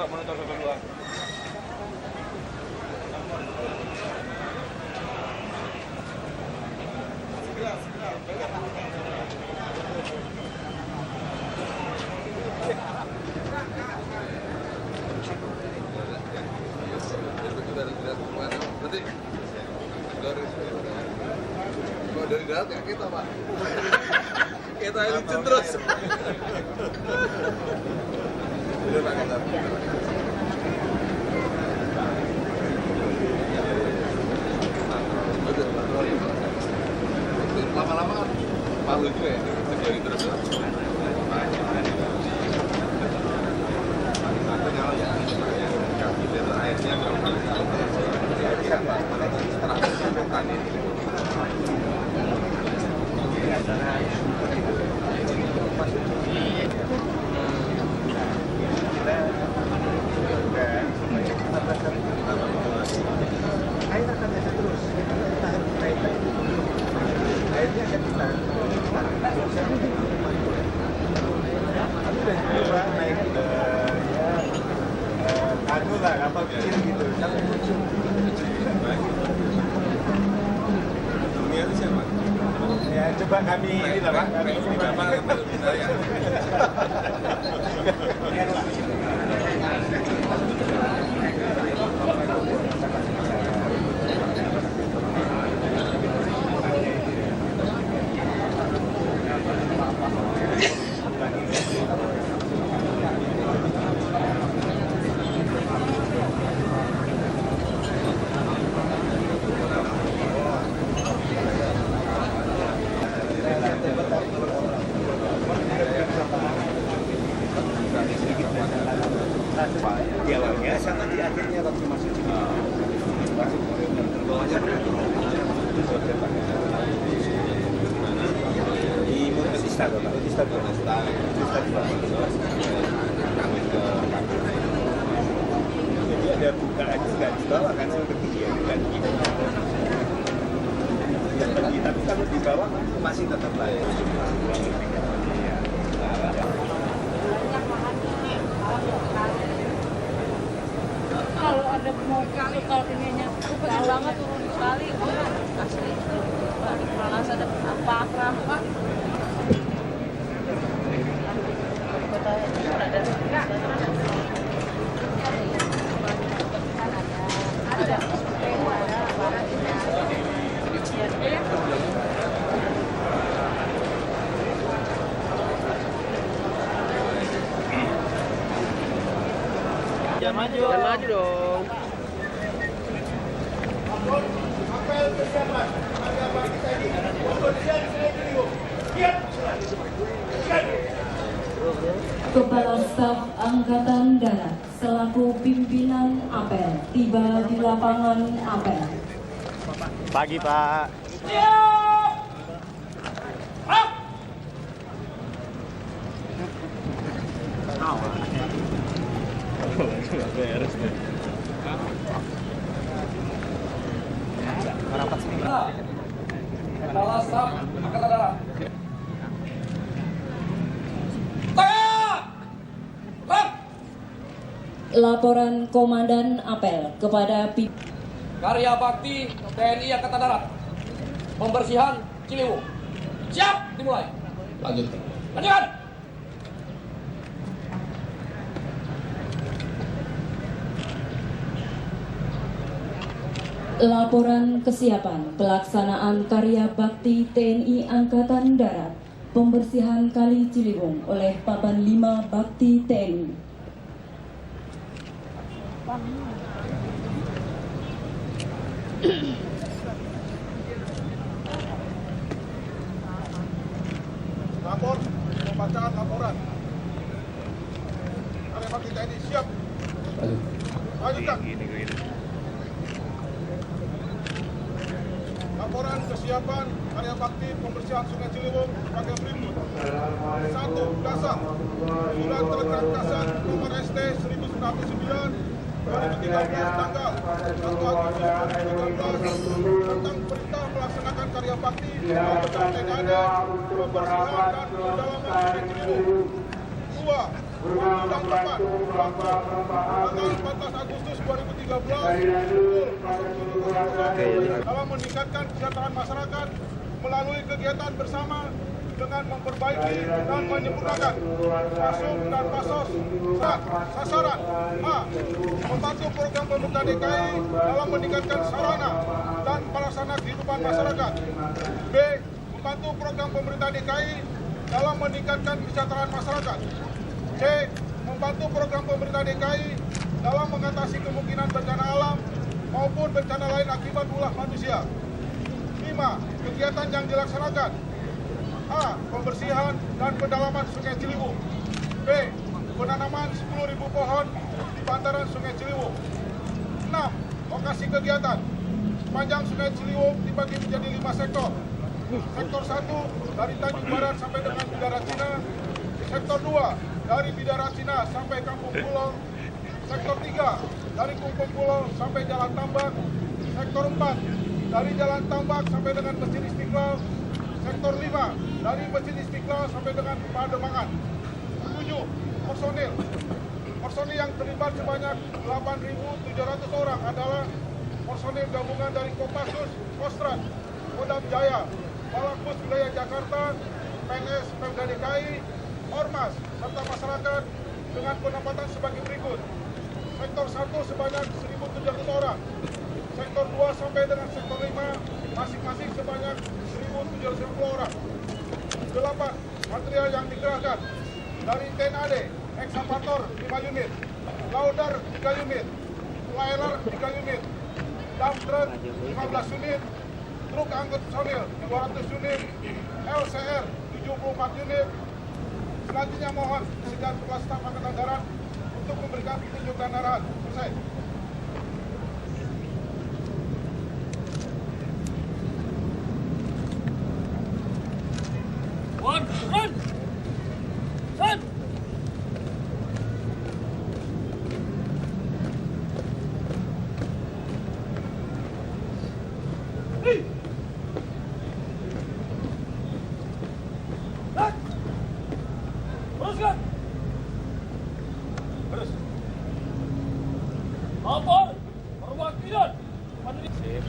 Monitor kedua. Dari darat ya kita Pak. Kita lucu terus. Udah Pak kita. Lama-lama kan malu juga ya terjadi terus. Kapal kecil gitu, sampai muncul. Dunia itu siapa? Ya coba kami ini lah Pak. Kami ini Bapak kita ya. Di awalnya sama di akhirnya waktu masuk bawahnya di Montesista Bapak, jadi ada buka aja garis bawah kan seperti ya bukan gitu. Tapi kalau di bawah masih tetap lain. Kalau ada mau kalau ininya pengen banget turun sekali asli balik malas ada apa Pak Jangan maju dong. Kepala Staf Angkatan Darat selaku pimpinan apel tiba di lapangan apel. Pagi Pak. Beres deh. Kepala Staf Angkatan Darat. Laporan Komandan Apel kepada Karya Bakti TNI Angkatan Darat. Pembersihan Ciliwung. Siap, dimulai. Lanjutkan. Lanjutkan. Laporan kesiapan pelaksanaan karya bakti TNI Angkatan Darat pembersihan Kali Ciliwung oleh Papan 5 Bakti TNI. Lapor, pembacaan laporan. Karya bakti TNI siap. Lanjutkan. laporan kesiapan karya bakti pembersihan Sungai Ciliwung sebagai berikut. 1. Dasar Surat Telegram Kasat nomor ST 1909 2013 tanggal 1 Agustus 2013 tentang perintah melaksanakan karya bakti pembersihan TNI, pembersihan dan pendalaman Sungai Ciliwung. 2. Waktu dan tempat tanggal 14 Agustus 2013 dalam meningkatkan kesejahteraan masyarakat melalui kegiatan bersama dengan memperbaiki dan menyempurnakan masuk dan pasos sasaran. A. Membantu program pemerintah DKI dalam meningkatkan sarana dan pelaksana kehidupan masyarakat. B. Membantu program pemerintah DKI dalam meningkatkan kesejahteraan masyarakat. C. Membantu program pemerintah DKI dalam mengatasi kemungkinan bencana alam maupun bencana lain akibat ulah manusia. 5. Kegiatan yang dilaksanakan: A. Pembersihan dan pendalaman Sungai Ciliwung. B. Penanaman 10.000 pohon di bantaran Sungai Ciliwung. 6. Lokasi kegiatan: sepanjang Sungai Ciliwung dibagi menjadi 5 sektor. Sektor 1 dari Tanjung Barat sampai dengan Bidara Cina. Sektor 2 dari Bidara Cina sampai Kampung Pulau. Sektor 3 dari Kampung Pulau sampai Jalan Tambak. Sektor 4 dari Jalan Tambak sampai dengan Masjid Istiqlal. Sektor 5 dari Masjid Istiqlal sampai dengan Pademangan. 7. Personil. Personil yang terlibat sebanyak 8.700 orang adalah personil gabungan dari Kopassus, Kostrat, Kodam Jaya, Balakbus Wilayah Jakarta, PNS Pemda DKI, Ormas, serta masyarakat dengan penempatan sebagai berikut. Sektor 1 sebanyak 1.700 orang. Sektor 2 sampai dengan sektor 5 masing-masing sebanyak 1.750 orang. 8. Material yang dikerahkan dari TNAD, eksavator 5 unit, loader 3 unit, flyer 3 unit, dump truck 15 unit, truk angkut personil 200 unit, LCR 74 unit. Selanjutnya mohon kesediaan Kepala Staf Angkatan Darat untuk memberikan petunjuk dan arahan. Selesai. Run! Run! Hey! Run! Teruskan! Terus. Lapor perwakilan pendidik.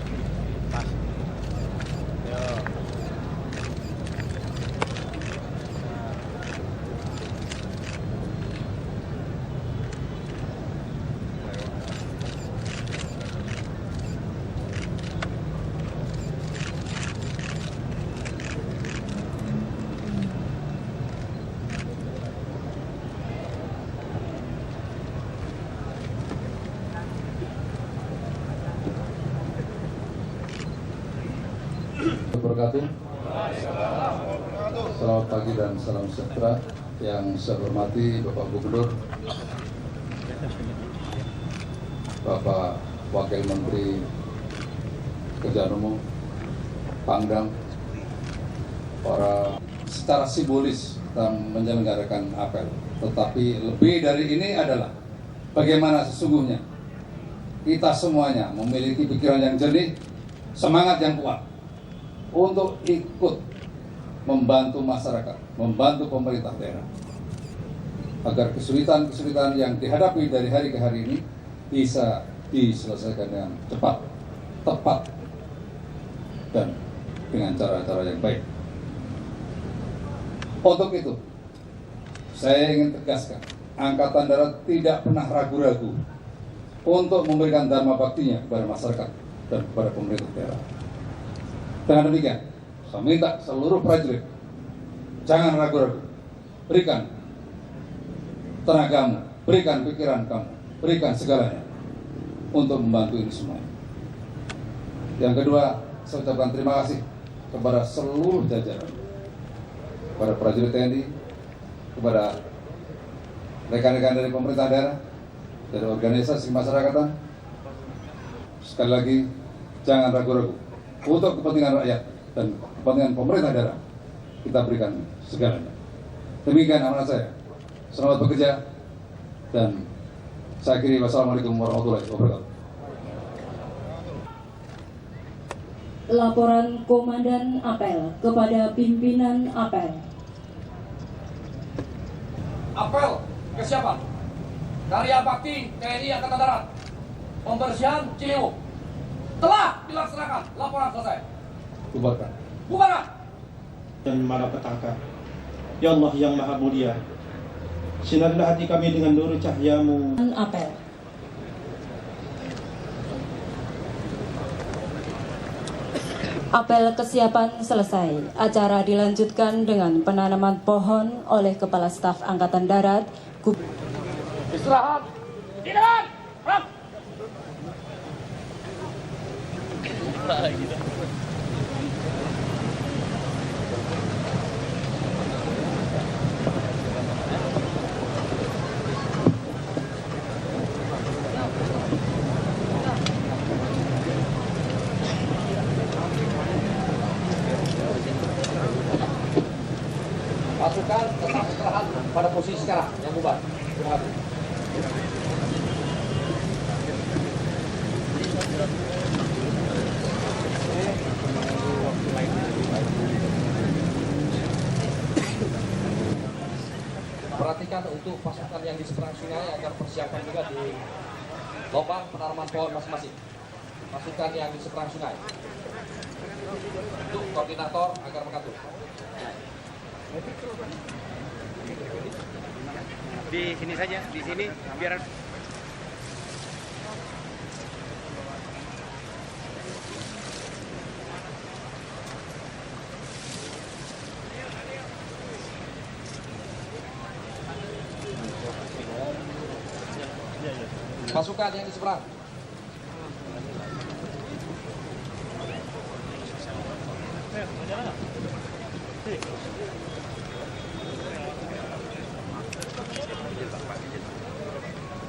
Wabarakatuh. Selamat pagi dan salam sejahtera. Yang saya hormati Bapak Gubernur, Bapak Wakil Menteri Pekerjaan Umum, Pangdam, para secara simbolis kita menyelenggarakan apel. Tetapi lebih dari ini adalah bagaimana sesungguhnya kita semuanya memiliki pikiran yang jernih, semangat yang kuat untuk ikut membantu masyarakat, membantu pemerintah daerah agar kesulitan-kesulitan yang dihadapi dari hari ke hari ini bisa diselesaikan dengan cepat, tepat, dan dengan cara-cara yang baik. Untuk itu, saya ingin tegaskan, Angkatan Darat tidak pernah ragu-ragu untuk memberikan dharma baktinya kepada masyarakat dan kepada pemerintah daerah. Dengan demikian, saya minta seluruh prajurit, jangan ragu-ragu, berikan tenagamu, berikan pikiran kamu, berikan segalanya untuk membantu ini semua. Yang kedua, saya ucapkan terima kasih kepada seluruh jajaran, kepada prajurit TNI, kepada rekan-rekan dari pemerintah daerah, dari organisasi kemasyarakatan. Sekali lagi, jangan ragu-ragu untuk kepentingan rakyat dan kepentingan pemerintah daerah, kita berikan segalanya. Demikian amanat saya. Selamat bekerja dan saya akhiri. Wassalamualaikum warahmatullahi wabarakatuh. Laporan Komandan Apel kepada Pimpinan Apel. Apel kesiapan Karya Bakti TNI Angkatan Darat, pembersihan Ciliwung telah dilaksanakan. Laporan selesai. Bubarkan. Bubarkan. Dan malapetaka. Ya Allah yang Maha Mulia, sinarilah hati kami dengan nur cahaya-Mu. Apel. Apel kesiapan selesai. Acara dilanjutkan dengan penanaman pohon oleh Kepala Staf Angkatan Darat. Istirahat. Istirahat. Ram. Pasukan tetap istirahat pada posisi sekarang yang bubar. Terima kasih. Perhatikan untuk pasukan yang di seberang sungai agar persiapan juga di lubang penanaman pohon masing-masing. Pasukan yang di seberang sungai. Untuk koordinator agar mengatur. Di sini saja, di sini biar pasukan yang di seberang.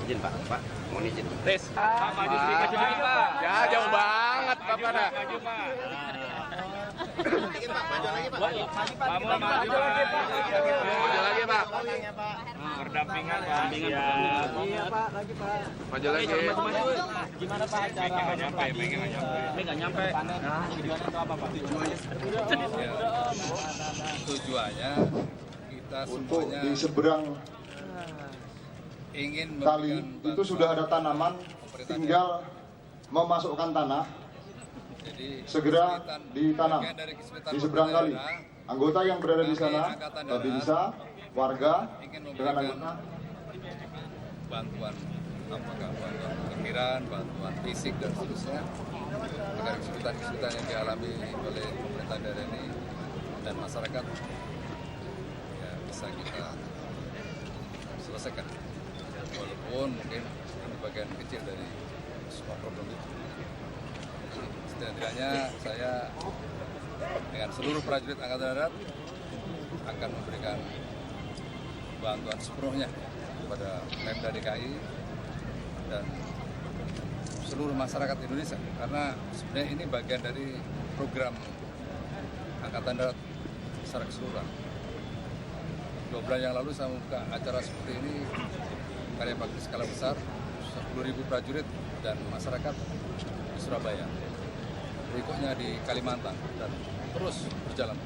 izin Pak, mohon izin. Tes. Maju sedikit lagi Pak. Ya jauh banget Bapak dah. Maju Pak. Sedikit Pak, maju lagi Pak. Maju lagi Pak. Maju lagi Pak. Berdampingan Pak. Iya Pak, lagi Pak. Maju lagi. Gimana Pak acara? Nggak nyampe. Nah, tujuannya itu apa Pak? Tujuannya kita Untuk semuanya di seberang ingin kali memberikan itu sudah ada tanaman, tinggal memasukkan tanah, Jadi, segera ditanam bagian dari kesulitan di seberang kali. daerah, Anggota yang berada di kami sana, Angkatan tapi Darat bisa warga ingin dengan memberikan anggota bantuan, apakah bantuan pikiran, bantuan fisik dan seterusnya, agar kesulitan-kesulitan yang dialami oleh pemerintah daerah ini dan masyarakat ya bisa kita selesaikan, walaupun mungkin ini bagian kecil dari semua problem itu. Setidaknya saya dengan seluruh prajurit Angkatan Darat akan memberikan bantuan sepenuhnya kepada Pemda DKI dan seluruh masyarakat Indonesia, karena sebenarnya ini bagian dari program Angkatan Darat secara keseluruhan. 2 bulan yang lalu saya membuka acara seperti ini, karya bakti skala besar, 10.000 prajurit dan masyarakat di Surabaya, berikutnya di Kalimantan, dan terus berjalan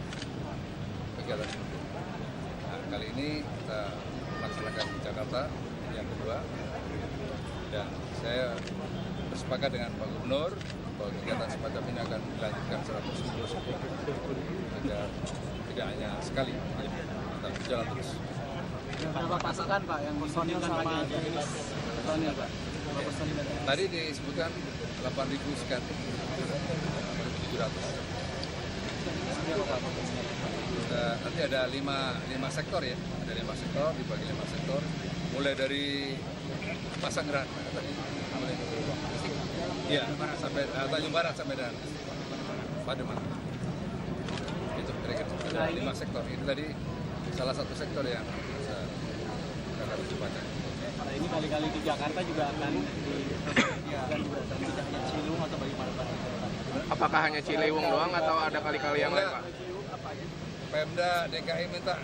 kegiatan seperti ini. Nah, kali ini kita melaksanakan di Jakarta yang kedua, dan saya bersepakat dengan Pak Gubernur bahwa kegiatan semacam ini akan dilanjutkan secara terus-menerus agar tidak hanya sekali, tapi berjalan terus. Berapa pasukan Pak yang personil sama jenis personil Pak? Tadi disebutkan 8.000 sekian, 700. Nanti ada 5 sektor ya, ada 5 sektor, dibagi 5 sektor, mulai dari Pasanggeran tadi, iya, sampai Tanjung Barat sampai dan Pademan. Itu kira-kira ada 5 sektor. Itu tadi salah satu sektor yang bisa kita coba. Nah, ini kali-kali di Jakarta juga akan tidak hanya Ciliwung atau bagaimana Pak? Apa Apakah hanya Ciliwung doang atau ada kali-kali yang lain, Pak? Pemda DKI minta,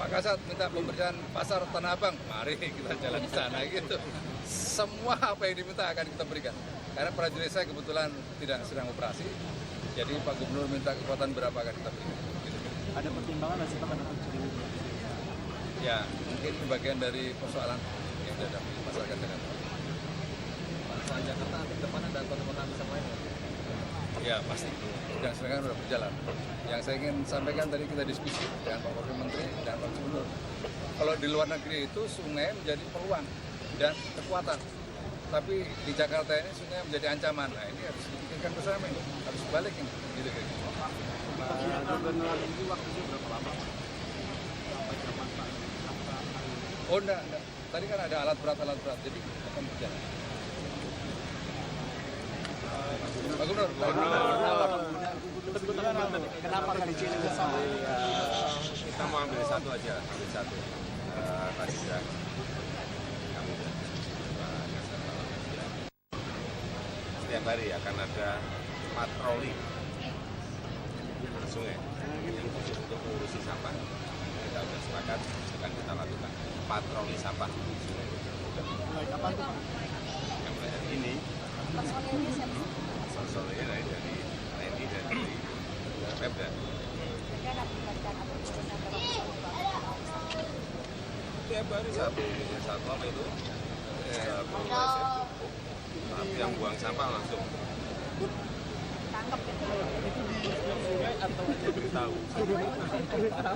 Pak Kasat minta pemberian pasar Tanah Abang, mari kita jalan ke sana gitu. Semua apa yang diminta akan kita berikan. Karena prajurit saya kebetulan tidak sedang operasi, jadi Pak Gubernur minta kekuatan berapa akan kita berikan. Gitu. Ada pertimbangan nggak sih Pak karena Ciliwung? Ya, mungkin ini bagian dari persoalan yang dihadapi masyarakat Jakarta. Selain Jakarta, ke depan ada kota-kota besar lain. Ya pasti, dan sekarang sudah berjalan. Yang saya ingin sampaikan tadi kita diskusi dengan Pak Wakil Menteri dan Pak Gubernur. Kalau di luar negeri itu sungai menjadi peluang dan kekuatan. Tapi di Jakarta ini sungai menjadi ancaman. Nah ini harus dipikirkan bersama ini, harus balik ini. Gitu, gitu. Gubernur ini waktunya berapa lama? Oh enggak. Tadi kan ada alat berat, jadi akan berjalan. Pak Gubernur. Kenapa kan di Ciliwung sampai Kita mau ambil satu aja, tadi sudah kami setiap hari akan ada patroli sungai yang khusus untuk mengurusi sampah. Kita sudah sepakat akan kita lakukan patroli sampah di sungai. kapan tuh Pak? Yang mulai hari ini. Personilnya dari TNI dan dari Pemda. Tiap hari satu apa itu? Tapi yang buang sampah langsung Tangkap itu. diberitahu.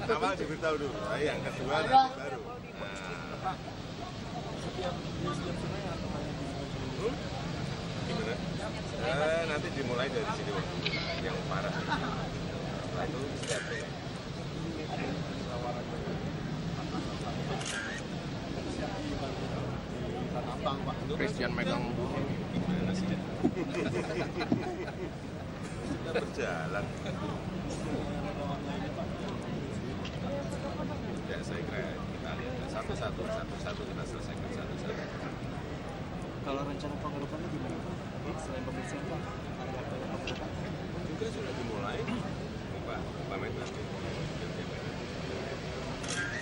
Awal diberitahu dulu, yang kedua nanti baru. Gimana? Nanti dimulai dari sini yang parah. Setelah itu setiap hari. Christian megang gimana sih? Sudah berjalan. Ya saya kira kita lihat satu-satu kita selesaikan satu-satu. Kalau rencana pengerukannya gimana Pak? Selain pembersihan Pak, ada pengerukan? Juga sudah dimulai. Pak Pamit nanti.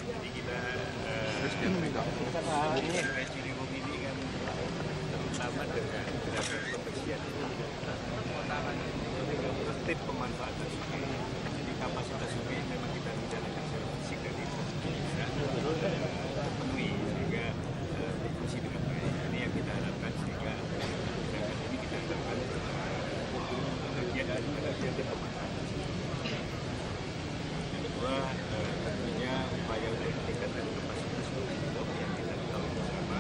Jadi kita ini Ciliwung ini kan terutama dengan gerakan pembersihan itu tertib pemanfaatan sungai. Jadi kapasitas sungai memang kita rencanakan secara fisik dan itu bisa terpenuhi sehingga berfungsi dengan baik. Ini yang kita harapkan sehingga gerakan ini kita harapkan bagian dari pemanfaatan sungai. Yang kedua tentunya upaya untuk meningkatkan kapasitas sungai yang kita tahu bersama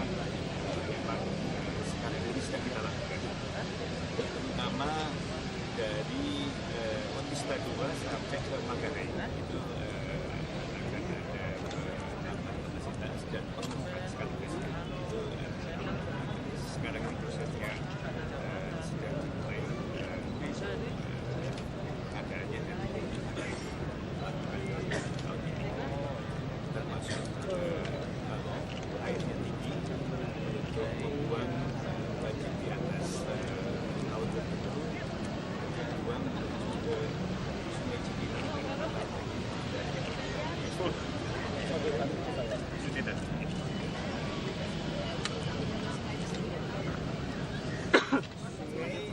memang sekarang ini sedang kita lakukan, terutama dari Otista 2 sampai ke Manggarai itu akan ada kapasitas dan pengerukan sekaligus itu sekarang ini prosesnya sedang mulai adanya dan tahun ini termasuk airnya tinggi untuk membuang banjir di atas laut tertentu, membuang ke sungai Cikini dan sungai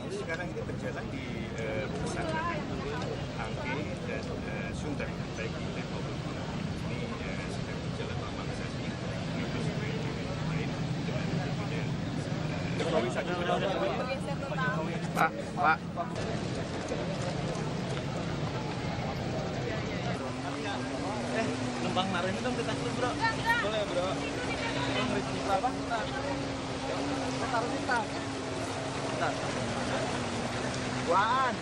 sekarang ini berjalan di Pesangga, Angke dan Sunter, baik di level ini sedang berjalan normalisasinya menuju sungai lain dengan Pak. Lembang Marin itu kita tuh bro. Boleh bro. Berapa? Taruh di tas. Wan.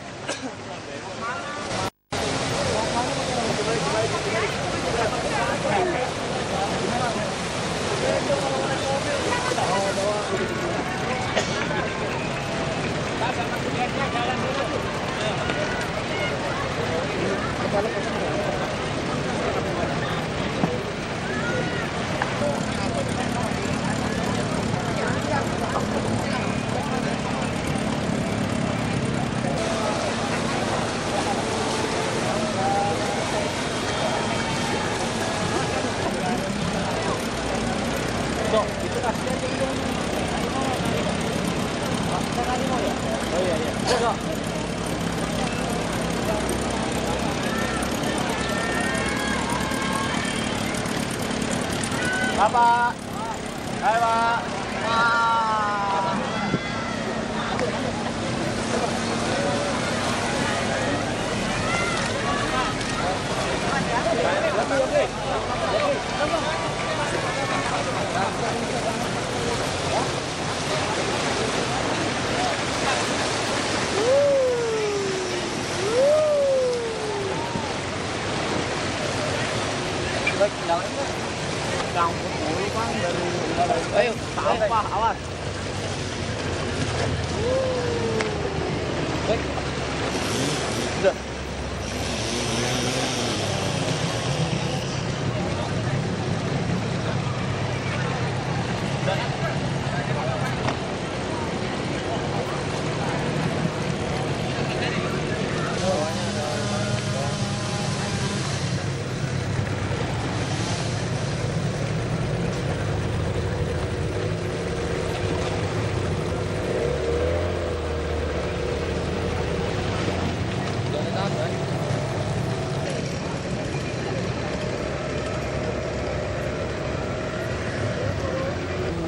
Bapak. Hai, Pak. Wah. Baik, nyalain nggak? Campur dulu kan dari ayo sampah awas. Baik. Udah.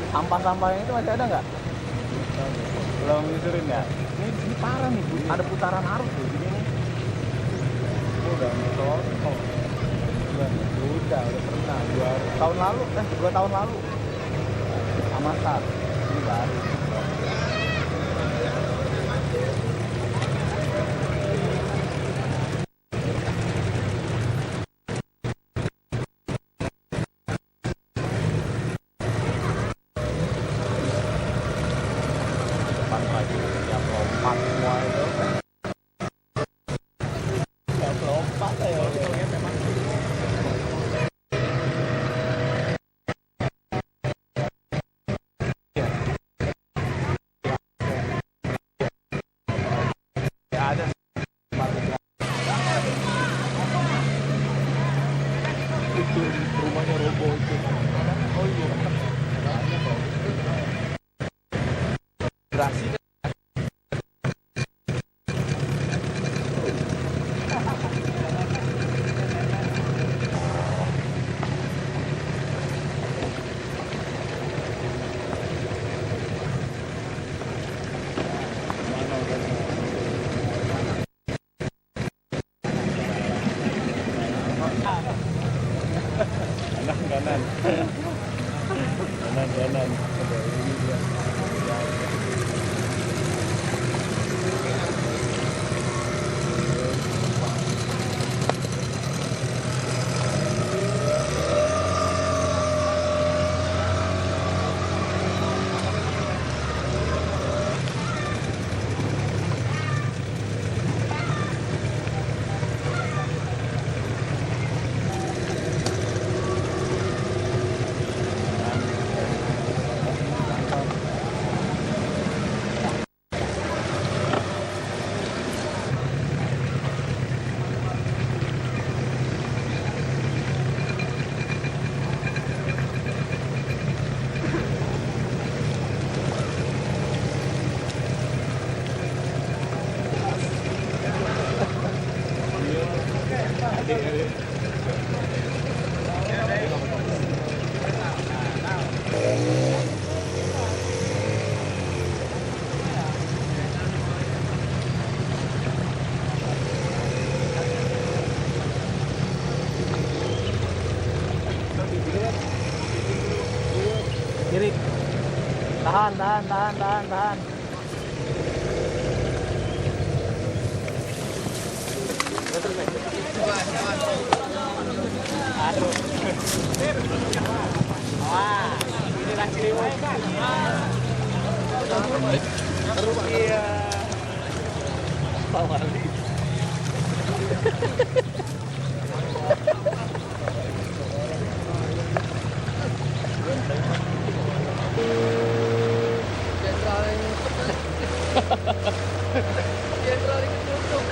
Sampah-sampah itu masih ada nggak? Belum nyusurin ya? Ini parah nih, ada putaran arus tuh di sini. Udah udah pernah 2 tahun lalu, 2 tahun lalu. Sama saat ini baru. Rumahnya roboh itu. Oh iya. Gerasi. Kanan. Ini dia. Kiri. Tahan. Aduh. Wah, inilah Ciliwung. Iya. Pak Wali. Jenderal ini tutup.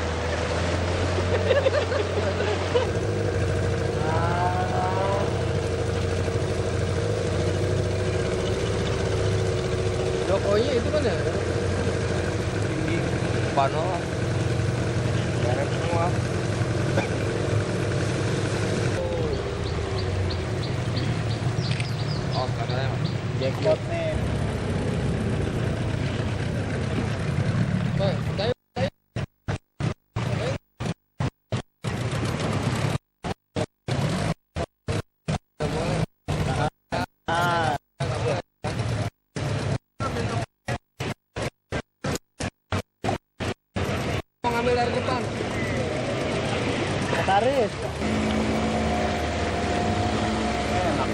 Jokowi itu kan ya tinggi. Bano beres semua. Oh katanya jackpot nih. Ngambil dari depan. Tarik. Enak.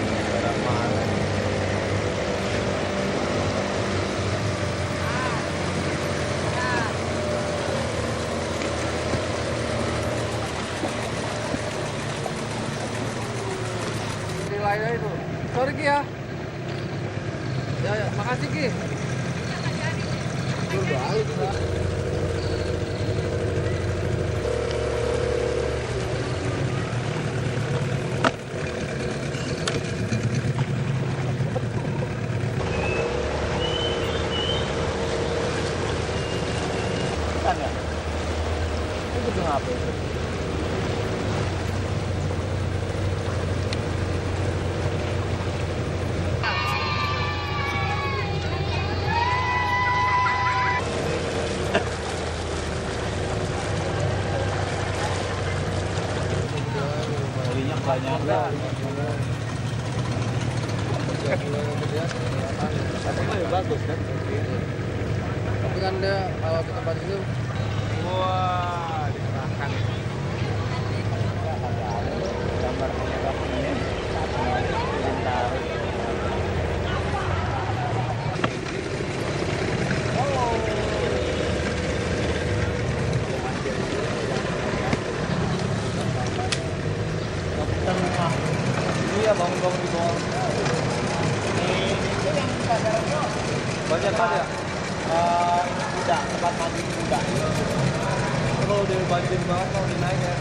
Nilainya itu. Sorry Ki ya. Ya, makasih Ki. Balik juga. Ya? Itu gedung apa itu? Minyak banyak kan? Katanya lebih bagus kan? Tapi kan dia kalau ke tempat itu wah, diserahkan ini. Gambar penyebab ini. Iya, bangun-bangun di bawah. Ini yang pasarannya banyak kan ya? Kuda, tempat mandi kuda. Kalau udah banjir banget mau dinaik ya.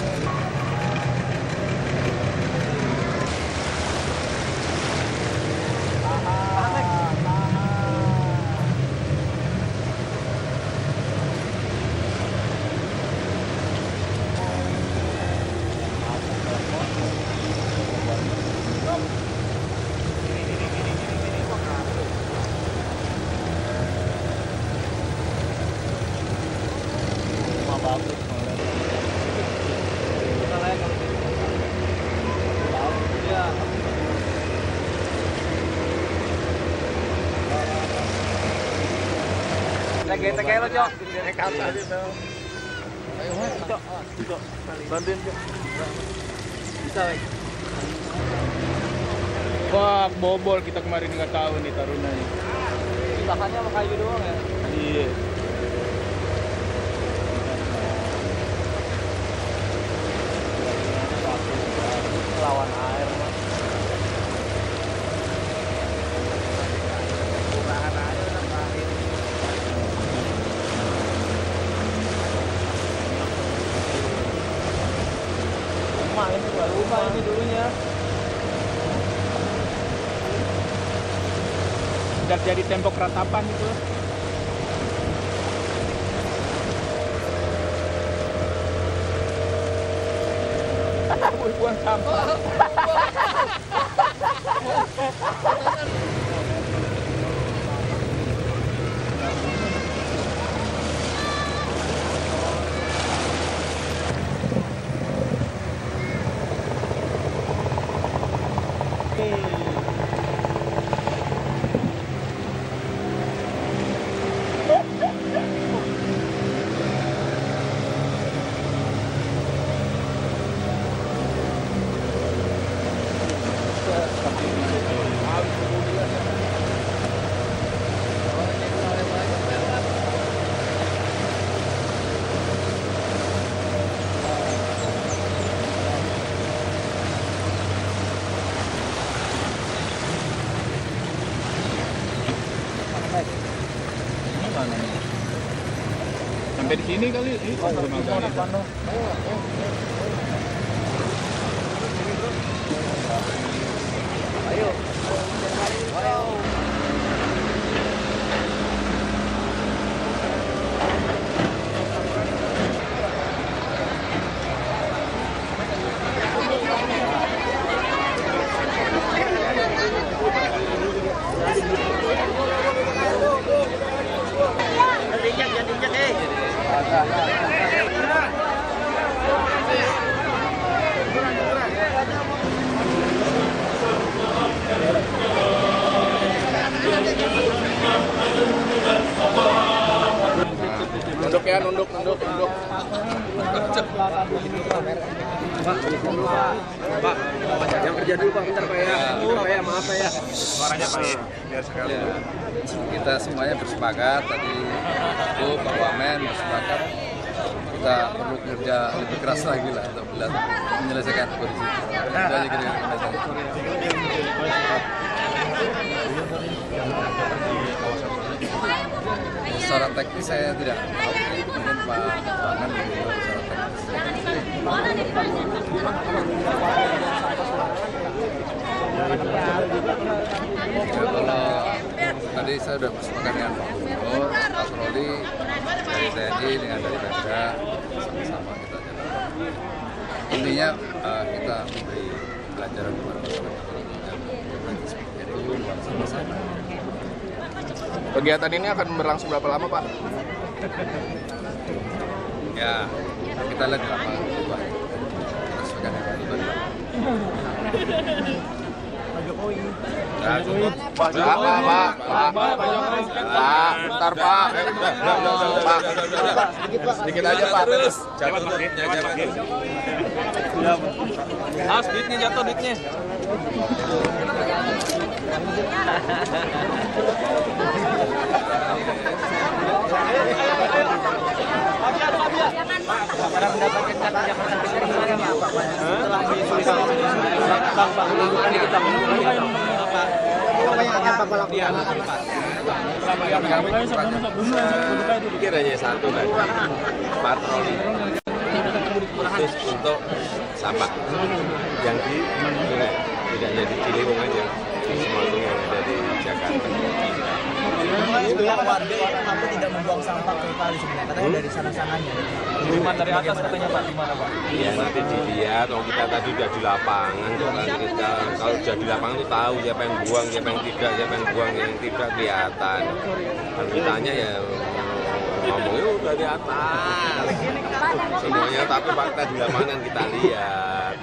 Bagus malah. Kita layak kalau gitu. Iya. Lagi lo, Cok. Direkam tadi tuh. Ayo, Cok. Cok. Bantuin, Cok. Bisa, Wei. Wah, bobol kita kemarin nggak tahu nih tarunanya. Ditahannya sama kayu doang ya? Iya. Lawan air mas. Tahan aja udah terakhir. Rumah ini dulunya. Udah jadi tembok ratapan itu. Buang sampah. Sampai di sini kali ini. Ayo. Ayo. Nunduk ya, nunduk. Pak, yang kerja dulu Pak, bentar Pak ya. Pak ya, maaf Pak ya. Suaranya Pak ya, biar sekali. Ya, kita semuanya bersepakat tadi itu Pak Wamen bersepakat kita perlu kerja lebih keras lagi lah untuk menyelesaikan kondisi itu aja kira-kira. Secara teknis saya tidak tahu, mungkin Pak Wamen lebih tahu secara teknis. Kalau tadi saya sudah bersepakat dengan Pak Gubernur, patroli dari TNI dengan dari Pemda, sama-sama kita jalan. Intinya kita memberi pelajaran kepada masyarakat itu luar sama-sama. Kegiatan ini akan berlangsung berapa lama Pak? Ya, kita lihat di lapangan dulu Pak. Kita sepakat dengan Pak. Nah, cukup. Pak, bentar Pak. Sedikit aja Pak. Jatuh duitnya. Duitnya jatuh duitnya. Pikir hanya satu kan, patroli khusus untuk sampah yang di sungai, tidak hanya di Ciliwung aja, di semua sungai yang ada di Jakarta. Warga itu kenapa tidak membuang sampah ke kali sebenarnya? Katanya dari sana-sananya. Pengiriman dari atas katanya Pak, gimana Pak? Ya nanti dilihat, kalau kita tadi udah di lapangan, kalau sudah di lapangan itu tahu siapa yang buang, siapa yang tidak, siapa yang buang, yang tidak kelihatan. Dan kitanya ya ngomongnya udah di atas semuanya, tapi fakta di lapangan kita lihat.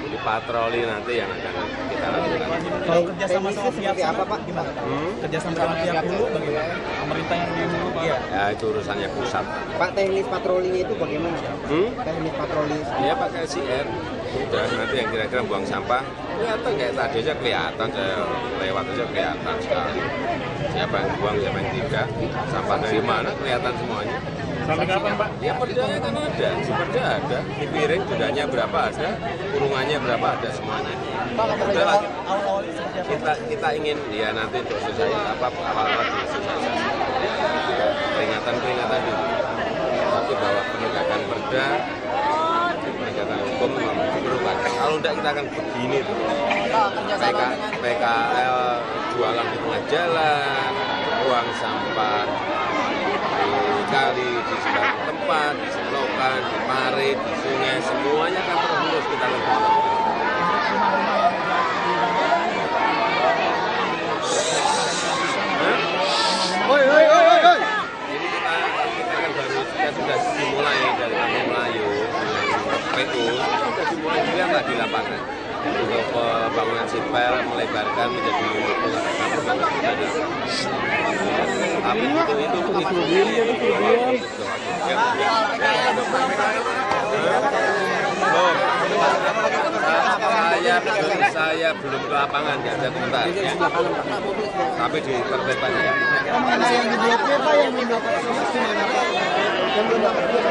Di patroli nanti yang akan kita lakukan. Kalau kerjasama sama pihak apa Pak? Gimana? Kerjasama sama pihak dulu bagaimana? Pemerintah yang di hulu Pak? Ya itu urusannya pusat. Pak, teknis patrolinya itu bagaimana? Teknis patroli? Ya pakai CR. Udah nanti yang kira-kira buang sampah kelihatan kayak tadi aja kelihatan, saya lewat aja kelihatan sekali. Siapa yang buang, siapa yang tidak, sampah dari mana kelihatan semuanya. Sampai kapan Pak? Ya perdanya kan ada, seperti ada. Di piring judanya berapa ada, kurungannya berapa ada semuanya. Udah, kita ingin ya nanti untuk sosialisasi awal-awal di sosialisasi peringatan dulu. Tapi bahwa penegakan perda, penegakan hukum diperlukan. Kalau tidak kita akan begini tuh. PKL jualan di tengah jalan, buang sampah di kali, di sembarang tempat, di selokan, di parit, di sungai, semuanya kan terus kita lakukan. Ini kita kan baru sudah dimulai dari Kampung Melayu, PU, sudah dimulai dilihat di lapangan. Untuk pembangunan sipil melebarkan menjadi 50 tapi saya belum ke lapangan, nggak ada komentar ya. Tapi di tertib aja. Yang diblokir Pak, yang diblokir